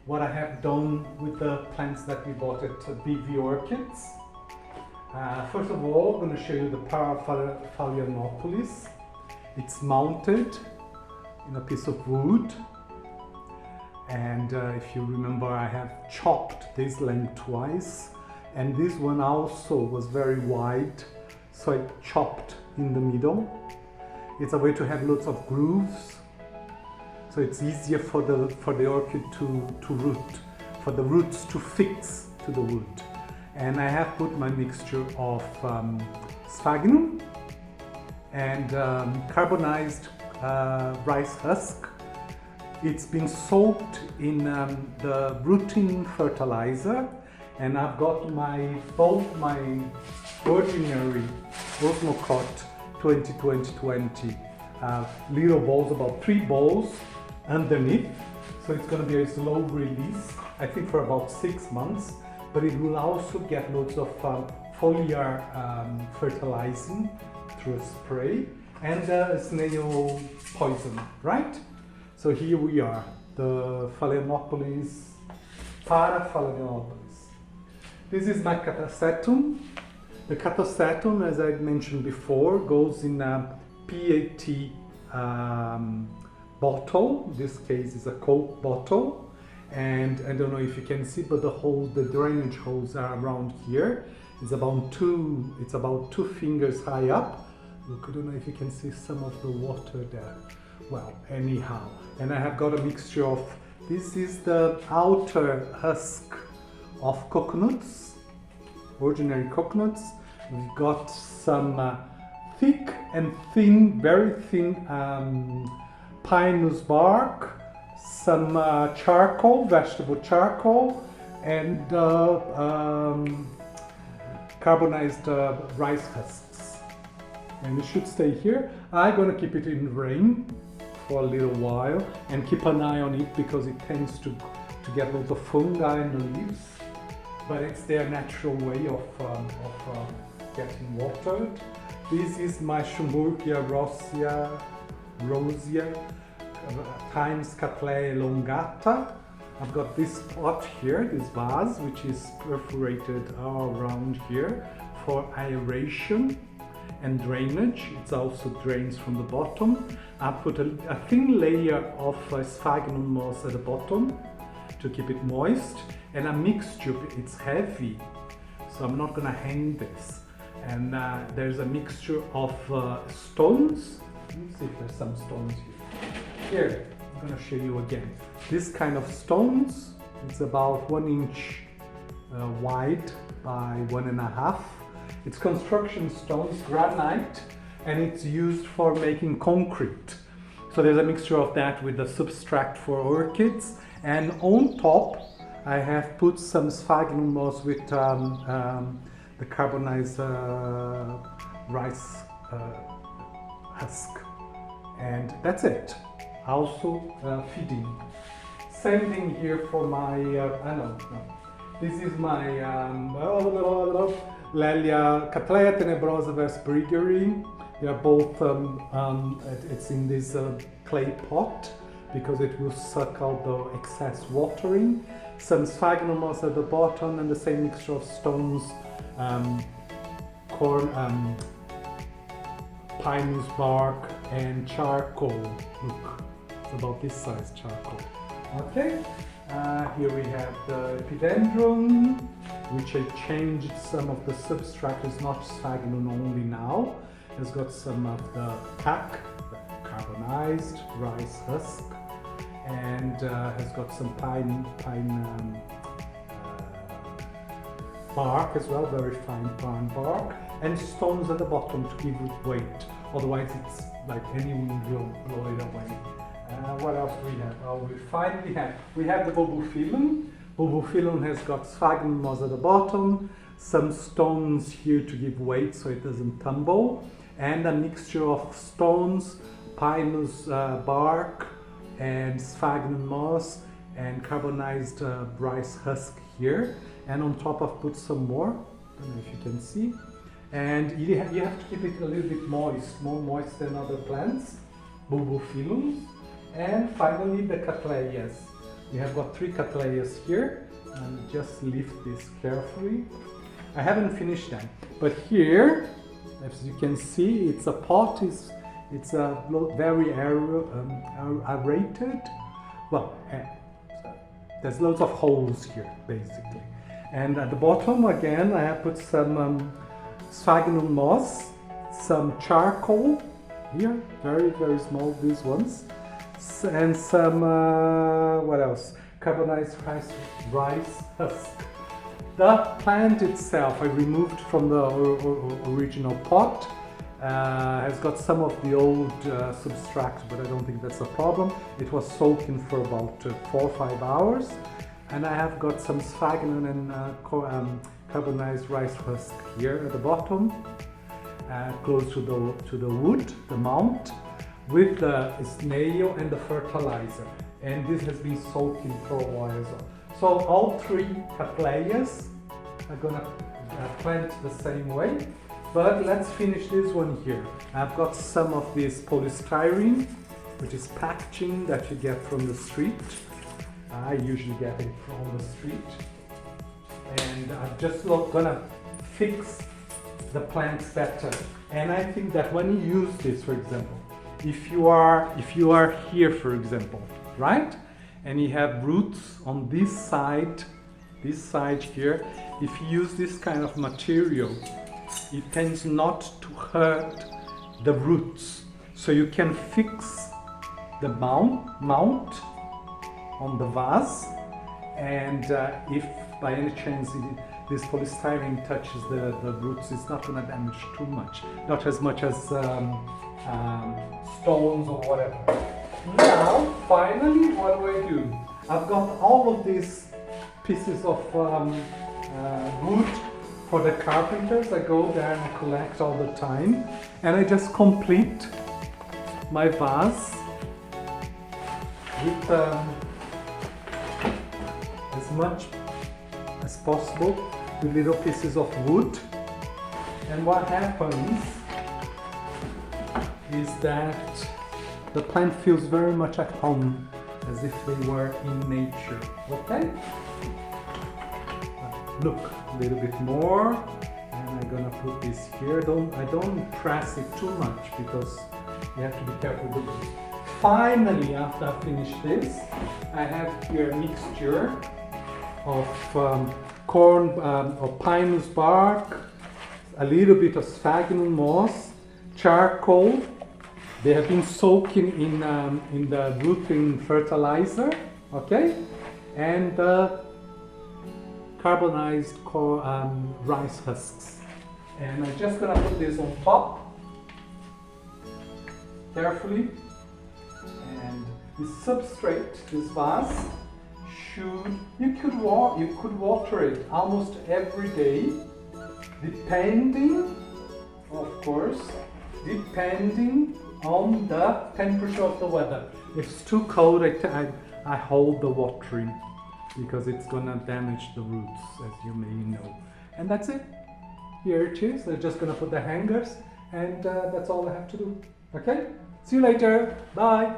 what I have done with the plants that we bought at BV Orchids. First of all, I'm going to show you the Phalaenopsis. It's mounted in a piece of wood, and if you remember, I have chopped this lengthwise, and this one also was very wide, so I chopped in the middle. It's a way to have lots of grooves, so it's easier for the orchid to root, for the roots to fix to the wood. And I have put my mixture of sphagnum and carbonized rice husk. It's been soaked in the rooting fertilizer, and I've got both my ordinary Osmocot 2020 little balls, about 3 balls underneath. So it's going to be a slow release, I think for about 6 months, but it will also get loads of foliar fertilizing through a spray and snail poison, right? So here we are, the Phalaenopsis, Phalaenopsis. This is my catasetum. The catasetum, as I mentioned before, goes in a PET bottle. In this case is a Coke bottle, and I don't know if you can see, but the drainage holes are around here. It's about two fingers high up. Look, I don't know if you can see some of the water there. Well, anyhow, and I have got a mixture of, this is the outer husk of coconuts, ordinary coconuts. We've got some thick and thin, very thin pinus bark, some charcoal, vegetable charcoal, and carbonized rice husks. And it should stay here. I'm gonna keep it in rain for a little while and keep an eye on it, because it tends to get lots of fungi in the leaves. But it's their natural way of getting watered. This is my Schomburgia rosea times Cattleya elongata. I've got this pot here, this vase, which is perforated all around here for aeration and drainage. It also drains from the bottom. I put a thin layer of sphagnum moss at the bottom to keep it moist, and a mixture. It's heavy, so I'm not gonna hang this. And there's a mixture of stones. Let me see if there's some stones here. Here, I'm gonna show you again. This kind of stones, it's about 1 inch wide by 1.5. It's construction stones, granite, and it's used for making concrete. So there's a mixture of that with the substrate for orchids. And on top, I have put some sphagnum moss with the carbonized rice husk. And that's it. Also feeding. Same thing here for my, This is my Cattleya tenebrosa vs Brigeri. They are both, it's in this clay pot, because it will suck out the excess watering. Some sphagnum moss at the bottom, and the same mixture of stones, pinus bark, and charcoal. Look, it's about this size charcoal. Okay, here we have the epidendrum, which I changed some of the substrate. It's not sphagnum only now. It's got some of the cac, the carbonized rice husk, and has got some pine bark as well, very fine pine bark, and stones at the bottom to give it weight. Otherwise, it's like any wind will blow it away. What else do we have? Oh, we have the bulbophyllum. Bulbophyllum has got sphagnum moss at the bottom, some stones here to give weight so it doesn't tumble, and a mixture of stones, pinus bark, and sphagnum moss, and carbonized rice husk here. And on top I've put some more, I don't know if you can see. And you have to keep it a little bit moist, more moist than other plants, bulbophyllums. And finally the Cattleyas. We have got 3 cattleyas here, and just lift this carefully. I haven't finished them, but here, as you can see, it's a pot. It's a very aerated. Well, there's loads of holes here, basically. And at the bottom, again, I have put some sphagnum moss, some charcoal here, very, very small, these ones, and some, what else? Carbonized rice husk. The plant itself, I removed from the original pot. Has got some of the old substract, but I don't think that's a problem. It was soaking for about 4 or 5 hours. And I have got some sphagnum and carbonized rice husk here at the bottom, close to the wood, the mount, with the snail and the fertilizer. And this has been soaking for a while as well. So all 3 cattleyas are gonna plant the same way. But let's finish this one here. I've got some of this polystyrene, which is packaging that you get from the street. I usually get it from the street. And I'm just gonna fix the plants better. And I think that when you use this, for example, if you are here, for example, right? And you have roots on this side here, if you use this kind of material, it tends not to hurt the roots. So you can fix the mount on the vase, and if by any chance this polystyrene touches the roots, it's not going to damage too much. Not as much as stones or whatever. Now, finally, what do? I've got all of these pieces of wood for the carpenters. I go there and I collect all the time, and I just complete my vase with as much as possible with little pieces of wood. And what happens is that the plant feels very much at home, as if they were in nature. Okay? Look, a little bit more, and I'm gonna put this here. I don't press it too much because you have to be careful with it. Finally, after I finish this, I have here a mixture of corn or pinus bark, a little bit of sphagnum moss, charcoal. They have been soaking in the rooting fertilizer, okay, and carbonized rice husks. And I'm just gonna put this on top carefully. And the substrate, this vase, you could water it almost every day, depending, of course, depending on the temperature of the weather. If it's too cold, I hold the watering because it's gonna damage the roots, as you may know. And that's it. Here it is. I'm just gonna put the hangers, and that's all I have to do. Okay? See you later. Bye.